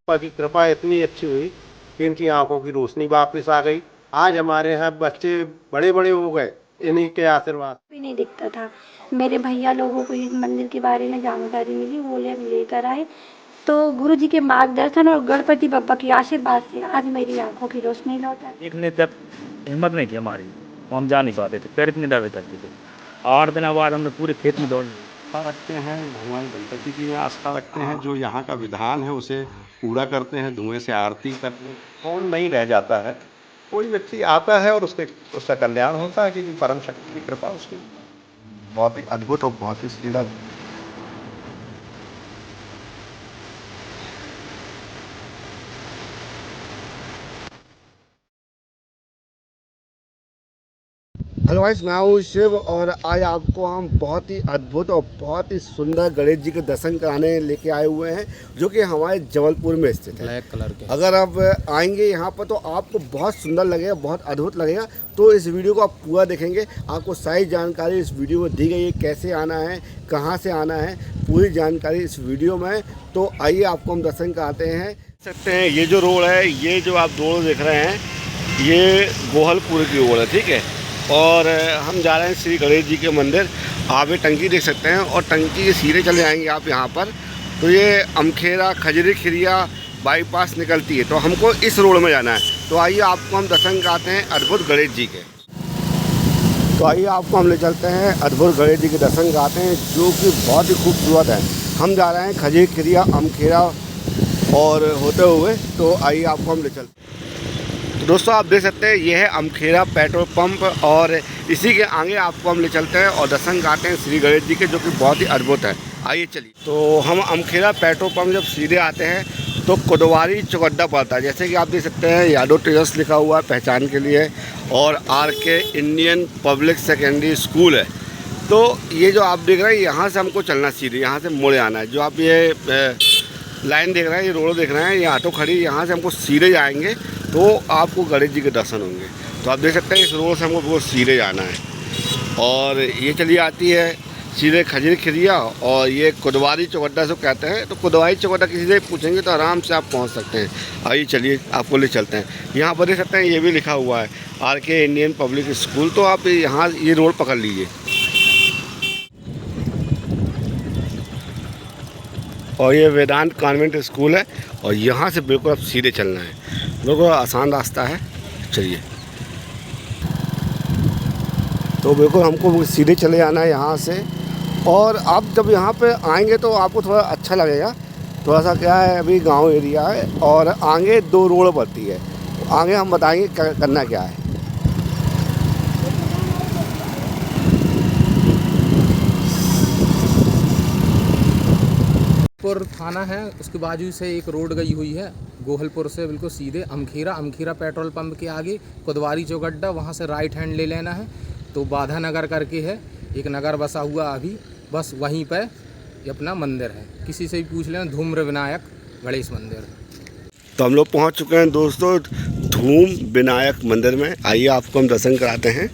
पापा की कृपा इतनी अच्छी हुई कि इनकी आंखों की रोशनी वापस आ गई। आज हमारे यहाँ बच्चे बड़े बड़े हो गए इन्हीं के आशीर्वाद। भी नहीं दिखता था। मेरे भैया लोगों को इस मंदिर के बारे में जानकारी मिली, वो लोग लेकर आए। तो गुरु जी के मार्गदर्शन और गणपति बप्पा के आशीर्वाद से आज मेरी आंखों की रोशनी लौट आई। देखने तक हिम्मत नहीं थी हमारी, वो हम जा नहीं पाते थे, पैर इतने दर्द करते थे। 8 दिन बाद हमने पूरे खेत में दौड़ लिए। आस्था रखते हैं, भगवान गणपति की में आस्था रखते हैं, जो यहाँ का विधान है उसे पूरा करते हैं, धुएं से आरती करते हैं। कौन नहीं रह जाता है, कोई व्यक्ति आता है और उसका कल्याण होता है, क्योंकि परम शक्ति की कृपा उसकी बहुत ही अद्भुत और बहुत ही सुंदर। हेलो गाइस, मैं हूँ शिव और आज आपको हम बहुत ही अद्भुत और बहुत ही सुंदर गणेश जी के दर्शन कराने लेके आए हुए हैं, जो कि हमारे जबलपुर में स्थित है। ब्लैक कलर के। अगर आप आएंगे यहाँ पर तो आपको बहुत सुंदर लगेगा, बहुत अद्भुत लगेगा। तो इस वीडियो को आप पूरा देखेंगे, आपको सारी जानकारी इस वीडियो में दी गई है, कैसे आना है, कहाँ से आना है, पूरी जानकारी इस वीडियो में। तो आइए आपको हम दर्शन कराते हैं। देख सकते हैं ये जो रोड है, ये जो आप रोड देख रहे हैं, ये गोहलपुर की रोड है, ठीक है। और हम जा रहे हैं श्री गणेश जी के मंदिर। आप ये टंकी देख सकते हैं और टंकी के सीधे चले जाएंगे आप यहाँ पर तो ये अमखेरा खजरी खिरिया बाईपास निकलती है। तो हमको इस रोड में जाना है। तो आइए आपको हम दर्शन कराते हैं अद्भुत गणेश जी के। तो आइए आपको हम ले चलते हैं अद्भुत गणेश जी के दर्शन कराते हैं, जो कि बहुत ही खूबसूरत है। हम जा रहे हैं खजरी खिरिया अमखेरा और होते हुए। तो आइए आपको हम ले चलते हैं। तो दोस्तों आप देख सकते हैं ये है अमखेरा पेट्रोल पंप और इसी के आगे आपको हम ले चलते हैं और दर्शन कराते हैं श्री गणेश जी के, जो कि बहुत ही अद्भुत है। आइए चलिए। तो हम अमखेरा पेट्रोल पंप जब सीधे आते हैं तो कोतवाली चौगड्डा पड़ता है। जैसे कि आप देख सकते हैं यादव ट्रेडर्स लिखा हुआ है पहचान के लिए, और RK Indian public secondary school है। तो ये जो आप देख रहे हैं यहाँ से हमको चलना सीधे, यहाँ से मुड़े आना है। जो आप ये लाइन देख रहे हैं, ये रोड देख रहे हैं, ये ऑटो खड़ी, यहाँ से हमको सीधे जाएंगे तो आपको गणेश जी के दर्शन होंगे। तो आप देख सकते हैं इस रोड से हमको बहुत सीधे जाना है। और ये चली आती है सीधे खजरी खिरिया, और ये कोतवाली चौगड्डा से कहते हैं। तो कोतवाली चौगड्डा किसी से पूछेंगे तो आराम से आप पहुंच सकते हैं। आइए चलिए आपको ले चलते हैं। यहाँ पर देख सकते हैं ये भी लिखा हुआ है RK इंडियन पब्लिक स्कूल। तो आप यहाँ ये रोड पकड़ लीजिए और ये वेदांत कॉन्वेंट स्कूल है, और यहाँ से बिल्कुल अब सीधे चलना है। बिल्कुल आसान रास्ता है, चलिए। तो बिल्कुल हमको सीधे चले जाना है यहाँ से। और आप जब यहाँ पे आएंगे तो आपको थोड़ा अच्छा लगेगा। थोड़ा सा क्या है, अभी गांव एरिया है और आगे 2 रोड पड़ती है। तो आगे हम बताएंगे क्या करना क्या है। गोहलपुर थाना है, उसके बाजू से एक रोड गई हुई है गोहलपुर से बिल्कुल सीधे अमखेरा पेट्रोल पंप के आगे कोतवाली चौगड्डा, वहाँ से राइट हैंड ले लेना है। तो बाधा नगर करके है, एक नगर बसा हुआ अभी, बस वहीं पर ये अपना मंदिर है। किसी से भी पूछ लेना, धूम्र विनायक गणेश मंदिर। तो हम लोग पहुँच चुके हैं दोस्तों धूम विनायक मंदिर में। आइए आपको हम दर्शन कराते हैं।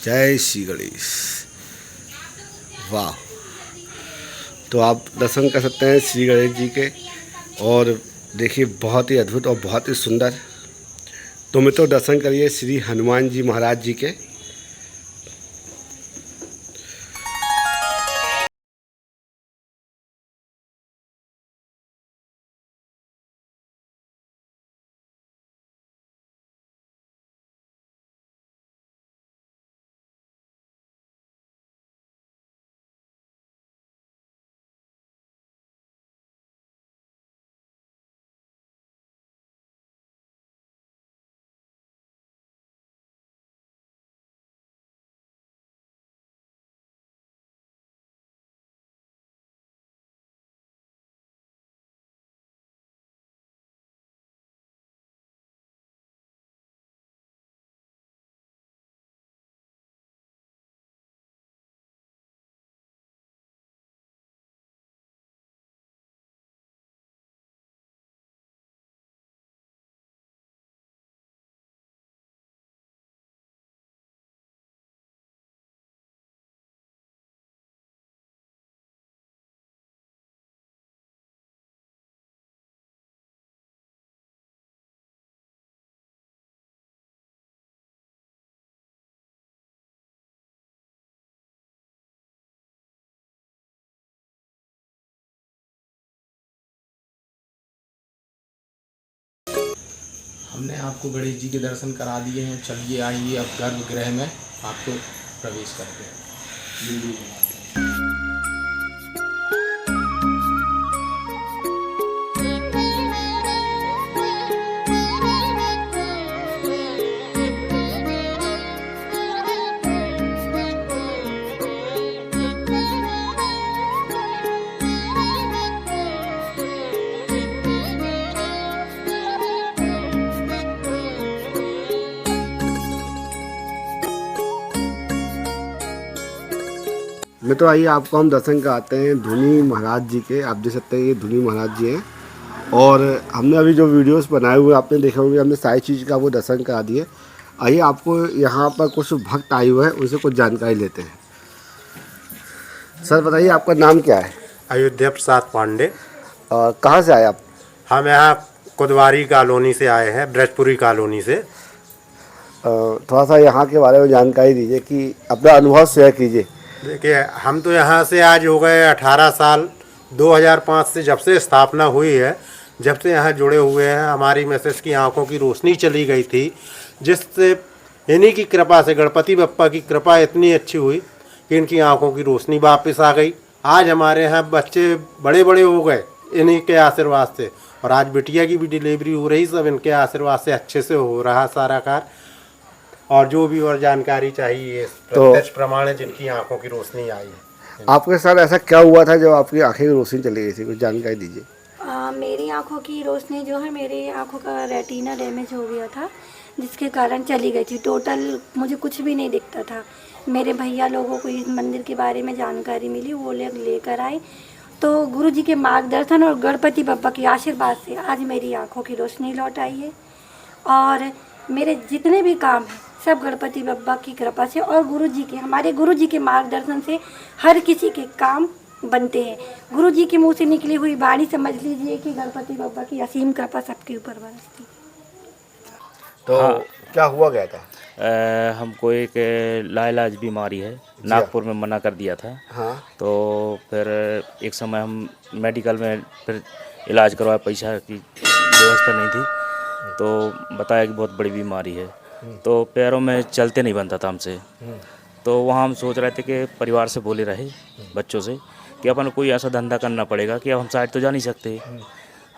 जय श्री गणेश। वाह। तो आप दर्शन कर सकते हैं श्री गणेश जी के, और देखिए बहुत ही अद्भुत और बहुत ही सुंदर। तो मित्रों दर्शन करिए श्री हनुमान जी महाराज जी के। हमने आपको गणेश जी के दर्शन करा दिए हैं। चलिए आइए अब गर्भगृह में आपको प्रवेश करते हैं। बिल्कुल। मित्रों आइए आपको हम दर्शन कराते हैं धुनी महाराज जी के। आप देख सकते हैं ये धुनी महाराज जी हैं और हमने अभी जो वीडियोस बनाए हुए आपने देखा होंगे, हमने सारी चीज़ का वो दर्शन करा दिए। आइए आपको यहाँ पर कुछ भक्त आए हुए हैं, उनसे कुछ जानकारी लेते हैं। सर बताइए आपका नाम क्या है? अयोध्या प्रसाद पांडे। और कहाँ से आए आप? हम यहाँ कोतवारी कॉलोनी से आए हैं, ब्रजपुरी कॉलोनी से। थोड़ा सा यहाँ के बारे में जानकारी दीजिए कि अपना अनुभव शेयर कीजिए। देखिए, हम तो यहाँ से आज हो गए 18 साल। 2005 से जब से स्थापना हुई है, जब से यहाँ जुड़े हुए हैं। हमारी मिसेस की आंखों की रोशनी चली गई थी, जिससे इन्हीं की कृपा से, गणपति बप्पा की कृपा इतनी अच्छी हुई कि इनकी आंखों की रोशनी वापस आ गई। आज हमारे यहाँ बच्चे बड़े बड़े हो गए इन्हीं के आशीर्वाद से, और आज बिटिया की भी डिलीवरी हो रही। सब इनके आशीर्वाद से अच्छे से हो रहा सारा कार्य। और जो भी और जानकारी चाहिए प्रत्यक्ष प्रमाण है जिनकी आंखों की रोशनी आई है। आपके साथ ऐसा क्या हुआ था जब आपकी आंखें की रोशनी चली गई थी? कुछ जानकारी दीजिए। मेरी आंखों की रोशनी जो है, मेरी आंखों का रेटिना डैमेज हो गया था, जिसके कारण चली गई थी। टोटल मुझे कुछ भी नहीं दिखता था। मेरे भैया लोगों को इस मंदिर के बारे में जानकारी मिली, वो लोग लेकर आए। तो गुरु जी के मार्गदर्शन और गणपति बप्पा के आशीर्वाद से आज मेरी आंखों की रोशनी लौट आई है। और मेरे जितने भी काम हैं सब गणपति बप्पा की कृपा से और हमारे गुरु जी के मार्गदर्शन से हर किसी के काम बनते हैं। गुरु जी के मुंह से निकली हुई वाणी समझ लीजिए कि गणपति बप्पा की असीम कृपा सबके ऊपर बरसती। तो हाँ। क्या हुआ गया था? हमको एक लाइलाज बीमारी है, नागपुर में मना कर दिया था। हाँ। तो फिर एक समय हम मेडिकल में फिर इलाज करवाया, पैसा की व्यवस्था नहीं थी, तो बताया कि बहुत बड़ी बीमारी है। तो पैरों में चलते नहीं बनता था हमसे। तो वहाँ हम सोच रहे थे कि परिवार से बोले रहे बच्चों से कि अपन कोई ऐसा धंधा करना पड़ेगा कि अब हम साइड तो जा नहीं सकते,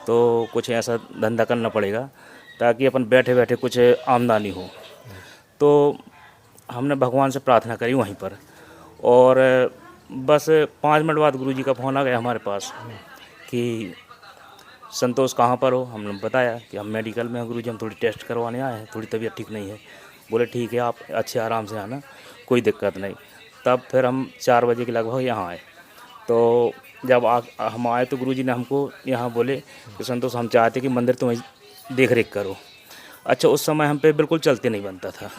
तो कुछ ऐसा धंधा करना पड़ेगा ताकि अपन बैठे बैठे कुछ आमदनी हो। तो हमने भगवान से प्रार्थना करी वहीं पर, और बस 5 मिनट बाद गुरुजी का फ़ोन आ गया हमारे पास कि संतोष कहाँ पर हो। हमने बताया कि हम मेडिकल में हैं गुरुजी, हम थोड़ी टेस्ट करवाने आए हैं, थोड़ी तबीयत ठीक नहीं है। बोले ठीक है, आप अच्छे आराम से आना, कोई दिक्कत नहीं। तब फिर हम 4 बजे के लगभग यहाँ आए। तो जब हम आए तो गुरुजी ने हमको यहाँ बोले कि संतोष, हम चाहते कि मंदिर तुम देख रेख करो। अच्छा, उस समय हम पे बिल्कुल चलते नहीं बनता था।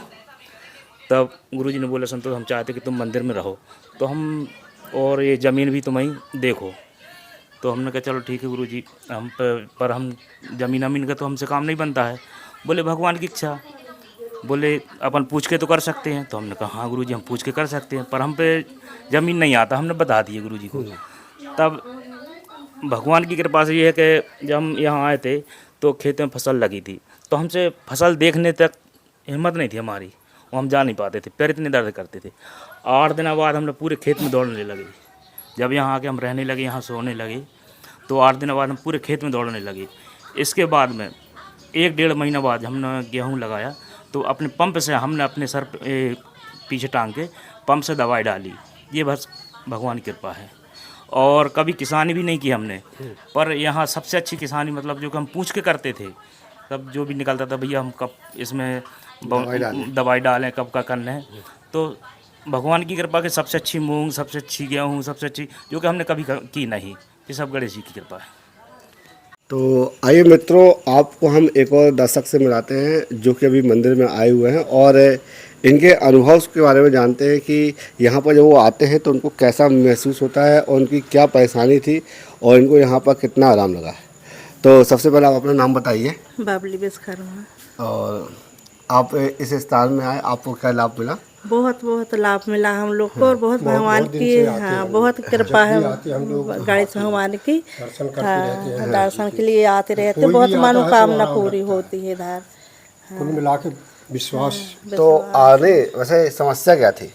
तब गुरुजी ने बोले संतोष, हम चाहते कि तुम मंदिर में रहो, तो हम और ये ज़मीन भी तुम ही देखो। तो हमने कहा चलो ठीक है गुरुजी, हम पर हम ज़मीन का तो हमसे काम नहीं बनता है। बोले भगवान की इच्छा, बोले अपन पूछ के तो कर सकते हैं। तो हमने कहा हाँ गुरुजी, हम पूछ के कर सकते हैं, पर हम पे ज़मीन नहीं आता। हमने बता दिए गुरुजी को। तब भगवान की कृपा से ये है कि जब हम यहाँ आए थे तो खेत में फसल लगी थी, तो हमसे फसल देखने तक हिम्मत नहीं थी हमारी, वो हम जा नहीं पाते थे, पैर इतने दर्द करते थे। 8 दिन बाद हमने पूरे खेत में दौड़ने लगे। जब यहाँ आके हम रहने लगे, यहाँ सोने लगे, तो 8 दिन बाद हम पूरे खेत में दौड़ने लगे। इसके बाद में 1-1.5 महीना बाद हमने गेहूँ लगाया, तो अपने पंप से हमने अपने सर पे पीछे टांग के पंप से दवाई डाली। ये बस भगवान की कृपा है। और कभी किसानी भी नहीं की हमने, पर यहाँ सबसे अच्छी किसानी मतलब जो कि हम पूछ के करते थे। तब जो भी निकलता था, भैया हम कब इसमें दवाई डालें, कब का करना है, तो भगवान की कृपा के सबसे अच्छी मूंग, सबसे अच्छी गेहूँ, सबसे अच्छी जो कि हमने कभी की नहीं। ये सब गणेश जी की कृपा है। तो आइए मित्रों, आपको हम एक और दर्शक से मिलाते हैं जो कि अभी मंदिर में आए हुए हैं और इनके अनुभव के बारे में जानते हैं कि यहाँ पर जब वो आते हैं तो उनको कैसा महसूस होता है और उनकी क्या परेशानी थी और इनको यहाँ पर कितना आराम लगा है। तो सबसे पहले आप अपना नाम बताइए। बाबली विश्वकर्मा। और आप इस स्थान में आए, आपको क्या लाभ मिला? बहुत बहुत लाभ मिला हम लोग को और बहुत भगवान की बहुत कृपा है गणेश भगवान की। दर्शन के लिए आते रहते, बहुत मनोकामना पूरी होती है इधर। कुल मिला के विश्वास। तो आने वैसे समस्या क्या थी?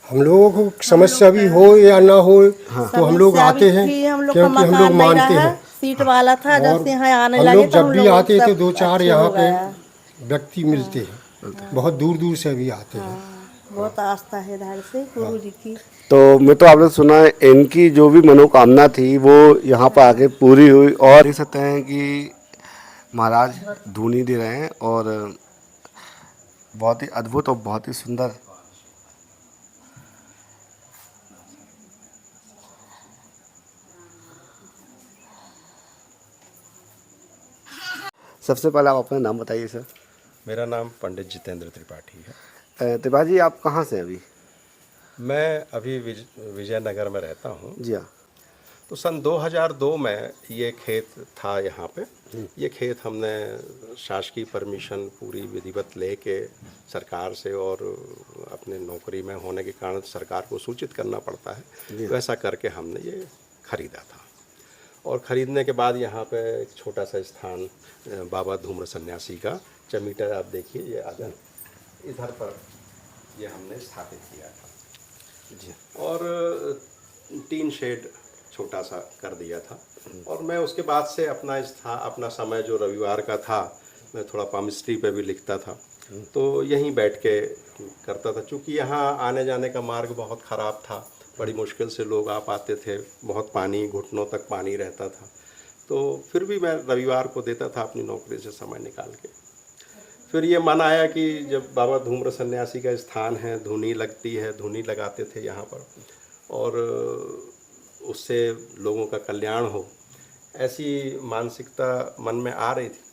हम लोगों को समस्या भी हो या ना हो तो हम लोग आते हैं हम लोग क्योंकि हम लोग मानते हैं। सीट वाला था जब से यहाँ आने हम लगे लोग तो जब भी आते थे 2-4 अच्छे यहाँ हो पे गया। व्यक्ति मिलते हैं, बहुत दूर दूर से भी आते हैं। बहुत आस्था है इधर से गुरु जी की। तो मैं तो आपने सुना है इनकी जो भी मनोकामना थी वो यहाँ पर आके पूरी हुई, और देख सकते हैं कि महाराज धूनी दे रहे हैं और बहुत ही अद्भुत और बहुत ही सुंदर। सबसे पहले आप अपना नाम बताइए सर। मेरा नाम पंडित जितेंद्र त्रिपाठी है। त्रिपाठी जी, आप कहाँ से अभी? मैं अभी विजयनगर में रहता हूँ। जी हाँ। तो सन 2002 में ये खेत था यहाँ पे। ये खेत हमने शासकीय परमिशन पूरी विधिवत लेके सरकार से, और अपने नौकरी में होने के कारण सरकार को सूचित करना पड़ता है, वैसा करके हमने ये खरीदा था। और ख़रीदने के बाद यहाँ पे एक छोटा सा स्थान बाबा धूम्र सन्यासी का चमीटर, आप देखिए ये आगे इधर पर ये हमने स्थापित किया था जी। और 3 शेड छोटा सा कर दिया था। और मैं उसके बाद से अपना समय जो रविवार का था, मैं थोड़ा पामिस्ट्री पे भी लिखता था, तो यहीं बैठ के करता था। चूँकि यहाँ आने जाने का मार्ग बहुत ख़राब था, बड़ी मुश्किल से लोग आ पाते थे, बहुत पानी, घुटनों तक पानी रहता था। तो फिर भी मैं रविवार को देता था अपनी नौकरी से समय निकाल के। फिर ये मन आया कि जब बाबा धूम्र सन्यासी का स्थान है, धुनी लगती है, धुनी लगाते थे यहाँ पर, और उससे लोगों का कल्याण हो, ऐसी मानसिकता मन में आ रही थी।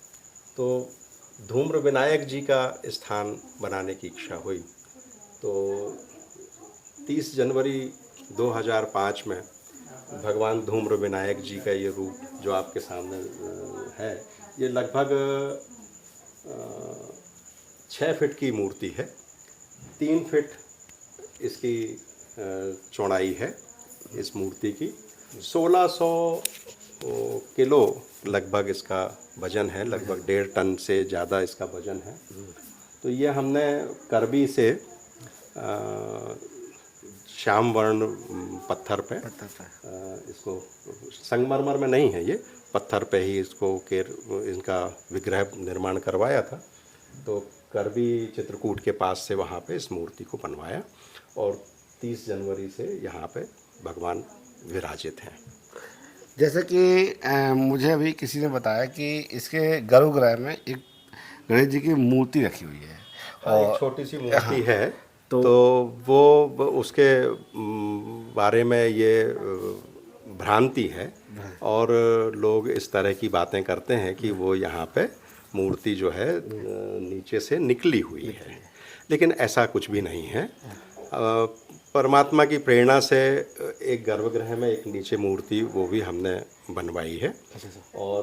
तो धूम्र विनायक जी का स्थान बनाने की इच्छा हुई। तो 30 जनवरी 2005 में भगवान धूम्र विनायक जी का ये रूप जो आपके सामने है, ये लगभग 6 फीट की मूर्ति है। 3 फीट इसकी चौड़ाई है इस मूर्ति की। 1600 किलो लगभग इसका वजन है, लगभग 1.5 टन से ज़्यादा इसका वजन है। तो ये हमने करबी से श्याम वर्ण पत्थर पे इसको, संगमरमर में नहीं है, ये पत्थर पे ही इसको इनका विग्रह निर्माण करवाया था। तो करबी चित्रकूट के पास से वहाँ पे इस मूर्ति को बनवाया, और 30 जनवरी से यहाँ पे भगवान विराजित हैं। जैसे कि मुझे अभी किसी ने बताया कि इसके गर्भगृह में एक गणेश जी की मूर्ति रखी हुई है, और एक छोटी सी मूर्ति है। तो वो उसके बारे में ये भ्रांति है, और लोग इस तरह की बातें करते हैं कि वो यहाँ पे मूर्ति जो है नीचे से निकली हुई है, लेकिन ऐसा कुछ भी नहीं है। परमात्मा की प्रेरणा से एक गर्भगृह में एक नीचे मूर्ति वो भी हमने बनवाई है, और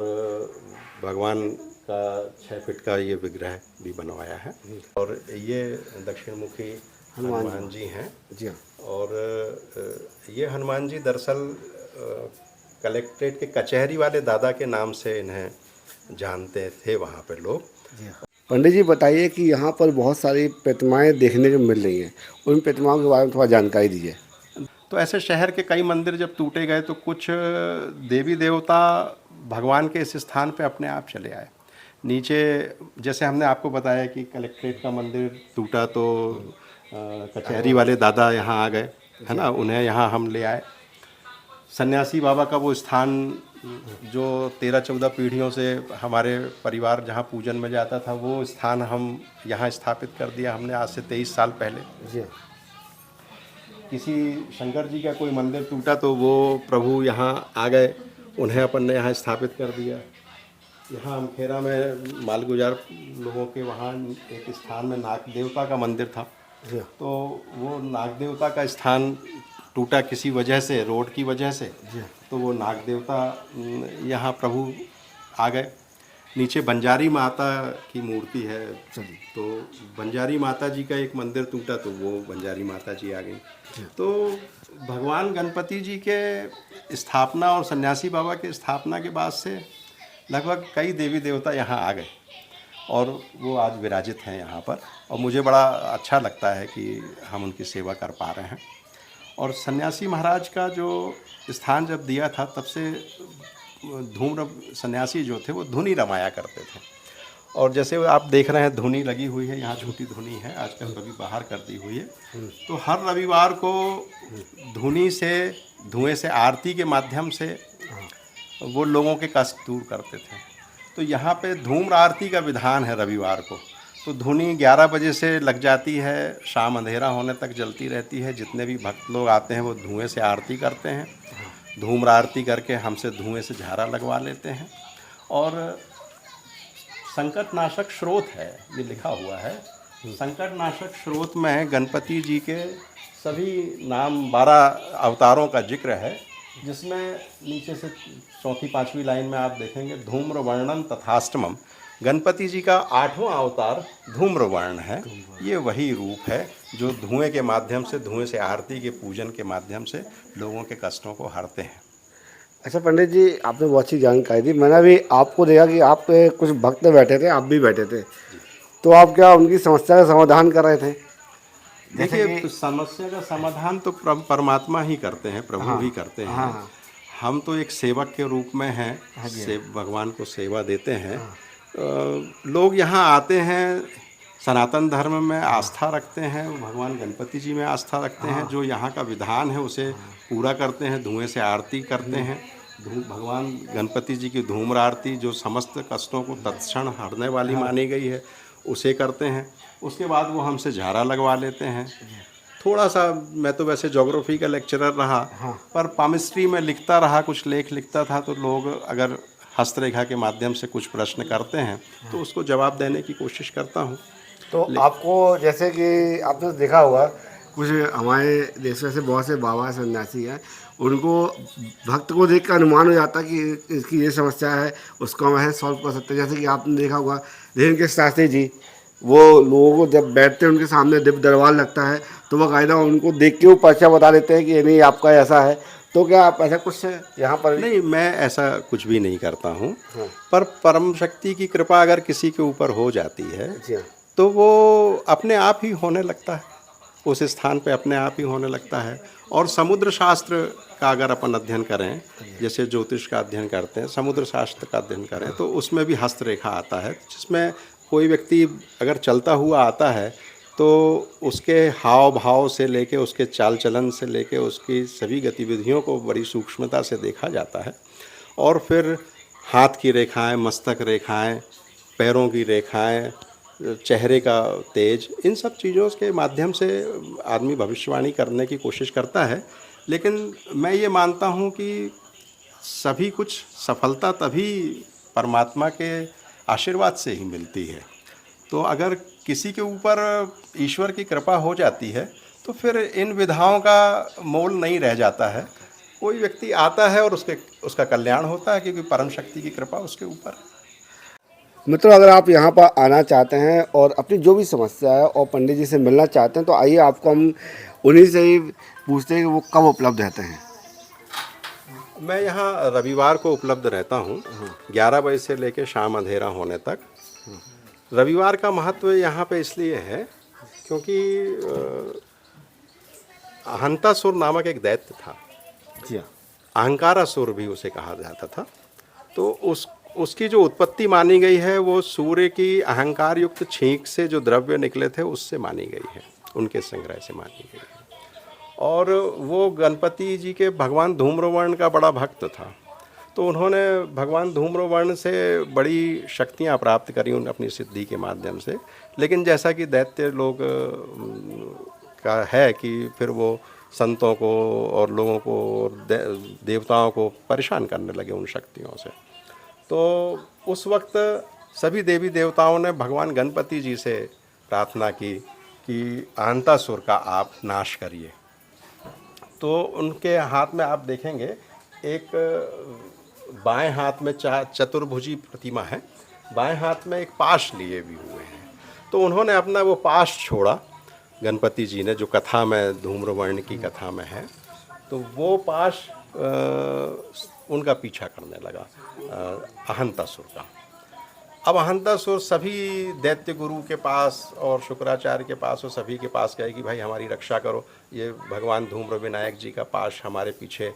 भगवान का 6 फीट का ये विग्रह भी बनवाया है। और ये दक्षिण मुखी हनुमान जी हैं जी। और ये हनुमान जी दरअसल कलेक्ट्रेट के कचहरी वाले दादा के नाम से इन्हें जानते थे वहाँ पे लोग। पंडित जी, बताइए कि यहाँ पर बहुत सारी प्रतिमाएं देखने को मिल रही हैं, उन प्रतिमाओं के बारे में थोड़ा जानकारी दीजिए। तो ऐसे शहर के कई मंदिर जब टूटे गए तो कुछ देवी देवता भगवान के इस स्थान पे अपने आप चले आए नीचे। जैसे हमने आपको बताया कि कलेक्ट्रेट का मंदिर टूटा तो कचहरी वाले दादा यहाँ आ गए, है ना, उन्हें यहाँ हम ले आए। सन्यासी बाबा का वो स्थान जो 13-14 पीढ़ियों से हमारे परिवार जहाँ पूजन में जाता था, वो स्थान हम यहाँ स्थापित कर दिया हमने आज से 23 साल पहले जी। किसी शंकर जी का कोई मंदिर टूटा तो वो प्रभु यहाँ आ गए, उन्हें अपन ने यहाँ स्थापित कर दिया। यहाँ अमखेरा में मालगुजार लोगों के वहाँ एक स्थान में नाग देवता का मंदिर था, तो वो नाग देवता का स्थान टूटा किसी वजह से, रोड की वजह से, तो वो नाग देवता यहाँ प्रभु आ गए। नीचे बंजारी माता की मूर्ति है, तो बंजारी माता जी का एक मंदिर टूटा तो वो बंजारी माता जी आ गई। तो भगवान गणपति जी के स्थापना और सन्यासी बाबा के स्थापना के बाद से लगभग कई देवी देवता यहाँ आ गए, और वो आज विराजित हैं यहाँ पर, और मुझे बड़ा अच्छा लगता है कि हम उनकी सेवा कर पा रहे हैं। और सन्यासी महाराज का जो स्थान जब दिया था तब से धूम्र सन्यासी जो थे वो धुनी रमाया करते थे। और जैसे आप देख रहे हैं धुनी लगी हुई है, यहाँ छोटी धुनी है, आजकल कभी बाहर कर दी हुई है। तो हर रविवार को धुनी से, धुएं से, आरती के माध्यम से वो लोगों के कष्ट दूर करते थे। तो यहाँ पे धूम्र आरती का विधान है रविवार को। तो धुनी 11 बजे से लग जाती है, शाम अंधेरा होने तक जलती रहती है। जितने भी भक्त लोग आते हैं वो धुएं से आरती करते हैं। धूम्र आरती करके हमसे धुएं से झारा लगवा लेते हैं। और संकटनाशक स्रोत है, ये लिखा हुआ है। संकटनाशक स्रोत में गणपति जी के सभी नाम 12 अवतारों का जिक्र है, जिसमें नीचे से 4-5वीं लाइन में आप देखेंगे धूम्र वर्णन तथाष्टमम। गणपति जी का 8वां अवतार धूम्र वर्ण है। ये वही रूप है जो धुएं के माध्यम से, धुएं से आरती के पूजन के माध्यम से लोगों के कष्टों को हरते हैं। अच्छा पंडित जी, आपने बहुत अच्छी जानकारी दी। मैंने भी आपको देखा कि आप कुछ भक्त बैठे थे, आप भी बैठे थे, तो आप क्या उनकी समस्या का समाधान कर रहे थे? देखिए, समस्या का समाधान तो परमात्मा ही करते हैं, प्रभु ही करते हैं। हम तो एक सेवक के रूप में हैं, भगवान को सेवा देते हैं। लोग यहाँ आते हैं, सनातन धर्म में आस्था रखते हैं, भगवान गणपति जी में आस्था रखते हैं। जो यहाँ का विधान है उसे पूरा करते हैं, धुएं से आरती करते हैं। भगवान गणपति जी की धूम्र आरती जो समस्त कष्टों को तत्क्षण हरने वाली मानी गई है, उसे करते हैं। उसके बाद वो हमसे झारा लगवा लेते हैं। थोड़ा सा, मैं तो वैसे ज्योग्राफी का लेक्चरर रहा, पर पामिस्ट्री में लिखता रहा, कुछ लेख लिखता था। तो लोग अगर हस्तरेखा के माध्यम से कुछ प्रश्न करते हैं तो उसको जवाब देने की कोशिश करता हूँ। तो आपको, जैसे कि आपने देखा होगा, कुछ हमारे देश में से बहुत से बाबा सन्यासी हैं, उनको भक्त को देख कर अनुमान हो जाता है कि इसकी ये समस्या है, उसको हम ऐसे सॉल्व कर सकते हैं। जैसे कि आपने देखा होगा धीरेन्द्र के शास्त्री जी, वो लोगों को जब बैठते हैं उनके सामने दिव्य दरबार लगता है तो वो कायदा उनको देख के वो पर्चा बता देते हैं कि ये नहीं आपका ऐसा है। तो क्या आप ऐसा कुछ यहाँ पर? नहीं, मैं ऐसा कुछ भी नहीं करता हूँ। पर परम शक्ति की कृपा अगर किसी के ऊपर हो जाती है तो वो अपने आप ही होने लगता है, उस स्थान पे अपने आप ही होने लगता है। और समुद्र शास्त्र का अगर अपन अध्ययन करें, जैसे ज्योतिष का अध्ययन करते हैं, समुद्र शास्त्र का अध्ययन करें, तो उसमें भी हस्तरेखा आता है, जिसमें कोई व्यक्ति अगर चलता हुआ आता है तो उसके हाव भाव से लेके, उसके चाल चलन से लेके, उसकी सभी गतिविधियों को बड़ी सूक्ष्मता से देखा जाता है। और फिर हाथ की रेखाएं, मस्तक रेखाएं, पैरों की रेखाएं, चेहरे का तेज, इन सब चीज़ों के माध्यम से आदमी भविष्यवाणी करने की कोशिश करता है। लेकिन मैं ये मानता हूँ कि सभी कुछ सफलता तभी परमात्मा के आशीर्वाद से ही मिलती है। तो अगर किसी के ऊपर ईश्वर की कृपा हो जाती है तो फिर इन विधाओं का मोल नहीं रह जाता है। कोई व्यक्ति आता है और उसका कल्याण होता है, क्योंकि परम शक्ति की कृपा उसके ऊपर है। मित्रों, अगर आप यहाँ पर आना चाहते हैं और अपनी जो भी समस्या है और पंडित जी से मिलना चाहते हैं तो आइए, आपको हम उन्हीं से ही पूछते हैं कि वो कब उपलब्ध रहते हैं। मैं यहाँ रविवार को उपलब्ध रहता हूँ, 11 बजे से लेकर शाम अंधेरा होने तक। रविवार का महत्व यहाँ पे इसलिए है क्योंकि अहंतासुर नामक एक दैत्य था, अहंकारासुर भी उसे कहा जाता था। तो उसकी जो उत्पत्ति मानी गई है वो सूर्य की अहंकार युक्त छींक से जो द्रव्य निकले थे उससे मानी गई है, उनके संग्रह से मानी गई है। और वो गणपति जी के भगवान धूम्रवर्ण का बड़ा भक्त था, तो उन्होंने भगवान धूम्रवर्ण से बड़ी शक्तियाँ प्राप्त करी अपनी सिद्धि के माध्यम से। लेकिन जैसा कि दैत्य लोग का है कि फिर वो संतों को और लोगों को, देवताओं को परेशान करने लगे उन शक्तियों से। तो उस वक्त सभी देवी देवताओं ने भगवान गणपति जी से प्रार्थना की कि अहंतासुर का आप नाश करिए। तो उनके हाथ में आप देखेंगे एक बाएं हाथ में चतुर्भुजी प्रतिमा है, बाएं हाथ में एक पाश लिए भी हुए हैं। तो उन्होंने अपना वो पाश छोड़ा, गणपति जी ने, जो कथा में धूम्रवर्ण की कथा में है, तो वो पाश उनका पीछा करने लगा अहंतासुर का। अब हंतासुर सभी दैत्य गुरु के पास और शुक्राचार्य के पास और सभी के पास गए कि भाई हमारी रक्षा करो, ये भगवान धूम्र विनायक जी का पाश हमारे पीछे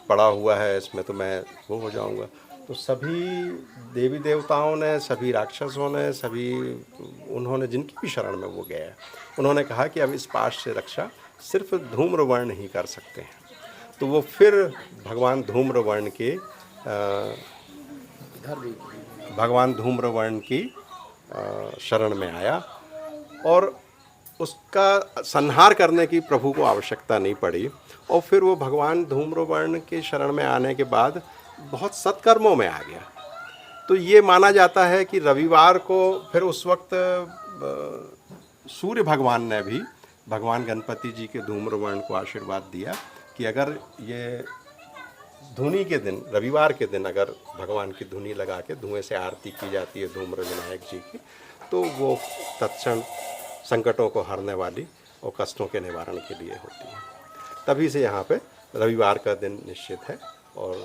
पड़ा हुआ है, इसमें तो मैं वो हो जाऊंगा। तो सभी देवी देवताओं ने, सभी राक्षसों ने, सभी उन्होंने जिनकी भी शरण में वो गए, उन्होंने कहा कि अब इस पाश से रक्षा सिर्फ धूम्रवर्ण ही कर सकते हैं। तो वो फिर भगवान धूम्रवर्ण के शरण में आया और उसका संहार करने की प्रभु को आवश्यकता नहीं पड़ी। और फिर वो भगवान धूम्रवर्ण के शरण में आने के बाद बहुत सत्कर्मों में आ गया। तो ये माना जाता है कि रविवार को फिर उस वक्त सूर्य भगवान ने भी भगवान गणपति जी के धूम्रवर्ण को आशीर्वाद दिया कि अगर ये धुनी के दिन, रविवार के दिन अगर भगवान की धुनी लगा के धुएं से आरती की जाती है धूम्र विनायक जी की, तो वो तत्क्षण संकटों को हरने वाली और कष्टों के निवारण के लिए होती है। तभी से यहाँ पे रविवार का दिन निश्चित है और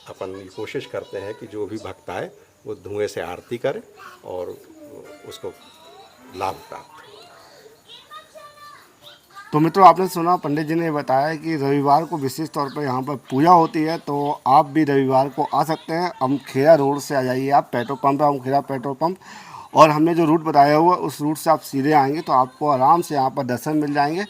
अपन ये कोशिश करते हैं कि जो भी भक्त आए वो धुएं से आरती करे और उसको लाभ प्राप्त हो। तो मित्रों, आपने सुना पंडित जी ने बताया कि रविवार को विशेष तौर पर यहाँ पर पूजा होती है, तो आप भी रविवार को आ सकते हैं। अमखेरा रोड से आ जाइए आप, पेट्रोल पंप है अमखेरा पेट्रोल पंप, और हमने जो रूट बताया हुआ उस रूट से आप सीधे आएंगे तो आपको आराम से यहाँ पर दर्शन मिल जाएंगे।